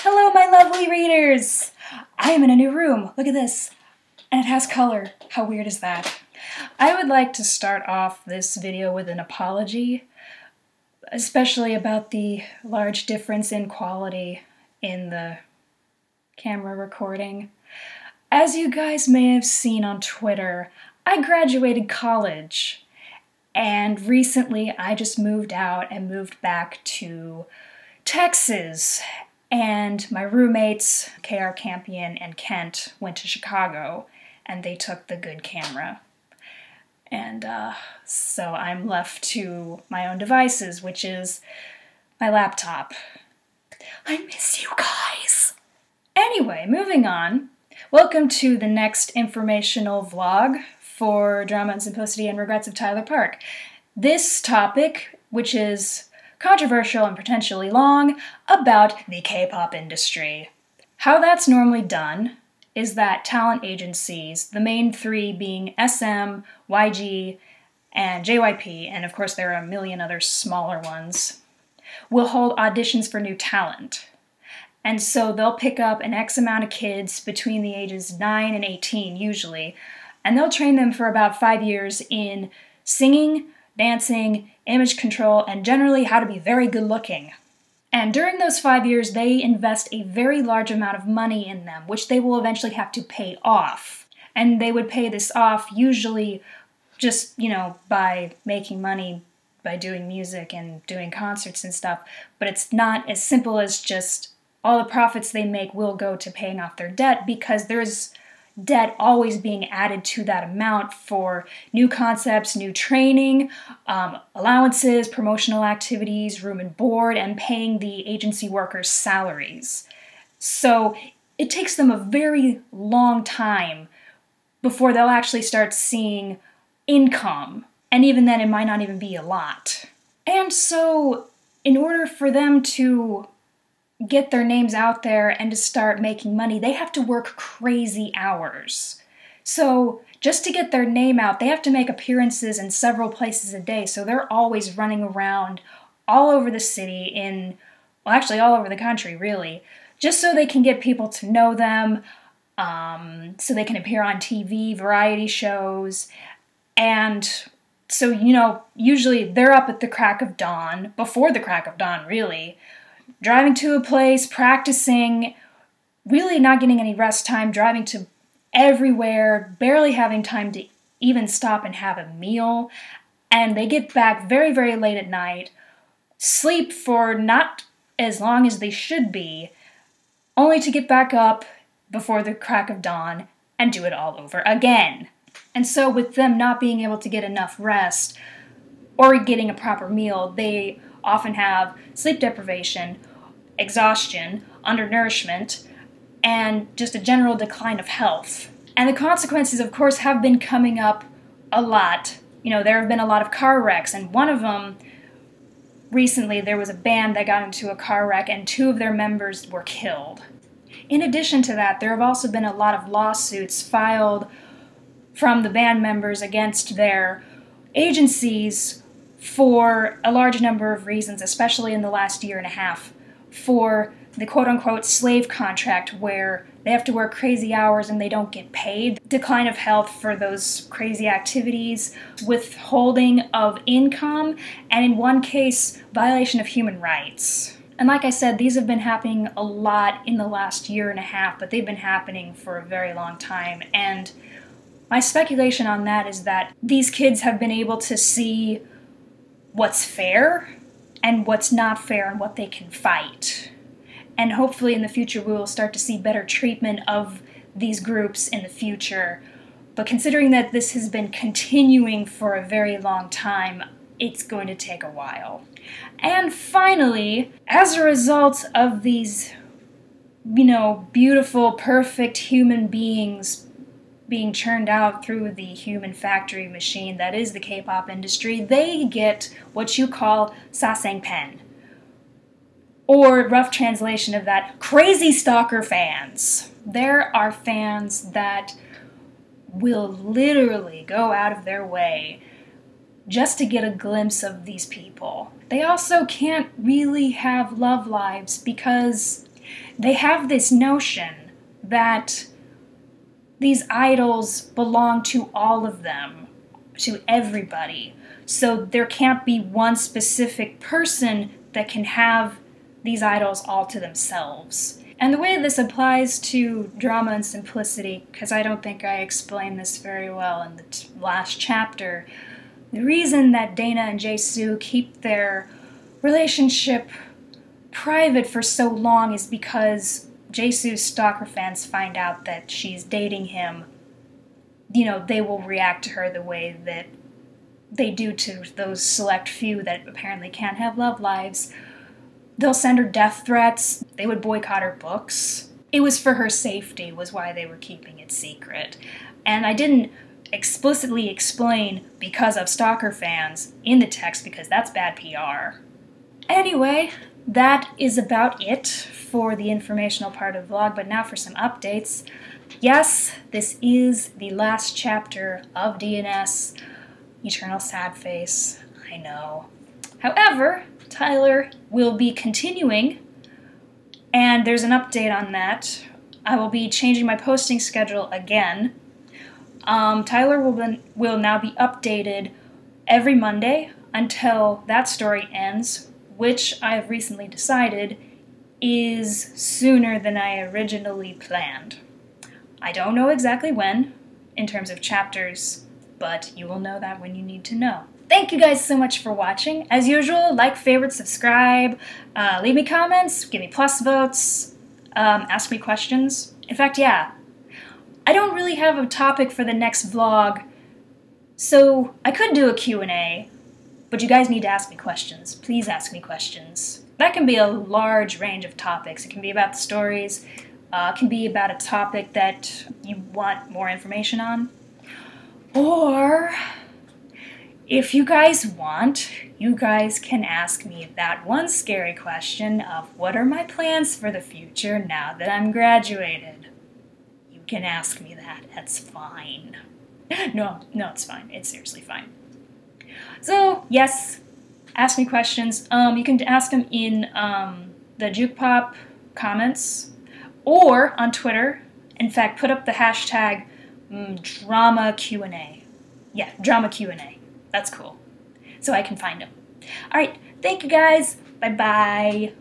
Hello, my lovely readers! I am in a new room. Look at this. And it has color. How weird is that? I would like to start off this video with an apology, especially about the large difference in quality in the camera recording. As you guys may have seen on Twitter, I graduated college, and recently I just moved out and moved back to Texas. And my roommates, KR Campion and Kent, went to Chicago, and they took the good camera. And so I'm left to my own devices, which is my laptop. I miss you guys! Anyway, moving on. Welcome to the next informational vlog for Drama and Simplicity and Regrets of Tyler Park. This topic, which is controversial and potentially long, about the K-pop industry. How that's normally done is that talent agencies, the main three being SM, YG, and JYP, and of course there are a million other smaller ones, will hold auditions for new talent. And so they'll pick up an X amount of kids between the ages 9 and 18 usually, and they'll train them for about 5 years in singing, dancing, image control, and generally how to be very good looking. And during those 5 years, they invest a very large amount of money in them, which they will eventually have to pay off. And they would pay this off usually just, by making money by doing music and doing concerts and stuff. But it's not as simple as just all the profits they make will go to paying off their debt, because there's debt always being added to that amount for new concepts, new training, allowances, promotional activities, room and board, and paying the agency workers' salaries. So it takes them a very long time before they'll actually start seeing income. And even then, it might not even be a lot. And so in order for them to get their names out there and to start making money, they have to work crazy hours. So just to get their name out, they have to make appearances in several places a day, so they're always running around all over the city, actually all over the country really, just so they can get people to know them, so they can appear on TV, variety shows, and so, usually they're up at the crack of dawn, before the crack of dawn really, driving to a place, practicing, really not getting any rest time, driving to everywhere, barely having time to even stop and have a meal, and they get back very, very late at night, sleep for not as long as they should be, only to get back up before the crack of dawn and do it all over again. And so with them not being able to get enough rest or getting a proper meal, they often have sleep deprivation, exhaustion, undernourishment, and just a general decline of health. And the consequences, of course, have been coming up a lot. There have been a lot of car wrecks, and one of them, recently, there was a band that got into a car wreck and 2 of their members were killed. In addition to that, there have also been a lot of lawsuits filed from the band members against their agencies for a large number of reasons, especially in the last year and a half, for the quote-unquote slave contract where they have to work crazy hours and they don't get paid, decline of health for those crazy activities, withholding of income, and in one case, violation of human rights. And like I said, these have been happening a lot in the last year and a half, but they've been happening for a very long time, and my speculation on that is that these kids have been able to see what's fair and what's not fair and what they can fight. And hopefully in the future we will start to see better treatment of these groups in the future. But considering that this has been continuing for a very long time, it's going to take a while. And finally, as a result of these, beautiful, perfect human beings being churned out through the human factory machine that is the K-pop industry, they get what you call Stalking Pen. Or, rough translation of that, crazy stalker fans. There are fans that will literally go out of their way just to get a glimpse of these people. They also can't really have love lives because They have this notion that these idols belong to all of them, to everybody. So there can't be one specific person that can have these idols all to themselves. And the way this applies to drama and simplicity, because I don't think I explained this very well in the last chapter, the reason that Dana and Jisoo keep their relationship private for so long is because Jisoo's stalker fans find out that she's dating him. You know, they will react to her the way that they do to those select few that apparently can't have love lives. They'll send her death threats. They would boycott her books. It was for her safety, was why they were keeping it secret. And I didn't explicitly explain because of stalker fans in the text, because that's bad PR. Anyway, that is about it for the informational part of the vlog, but now for some updates. Yes, this is the last chapter of DNS. Eternal sad face, I know. However, Tyler will be continuing, and there's an update on that. I will be changing my posting schedule again. Tyler will now be updated every Monday until that story ends, which I've recently decided is sooner than I originally planned. I don't know exactly when, in terms of chapters, but you will know that when you need to know. Thank you guys so much for watching. As usual, like, favorite, subscribe, leave me comments, give me plus votes, ask me questions. In fact, yeah, I don't really have a topic for the next vlog, so I could do a Q&A, but you guys need to ask me questions. Please ask me questions. That can be a large range of topics. It can be about the stories, it can be about a topic that you want more information on, or if you guys want, you guys can ask me that one scary question of what are my plans for the future now that I'm graduated. You can ask me that. That's fine. No, it's fine. It's seriously fine. So, yes, ask me questions. You can ask them in the Kpop comments or on Twitter. In fact, put up the hashtag drama Q&A. Yeah, drama Q&A. That's cool. So I can find them. All right, thank you guys. Bye-bye.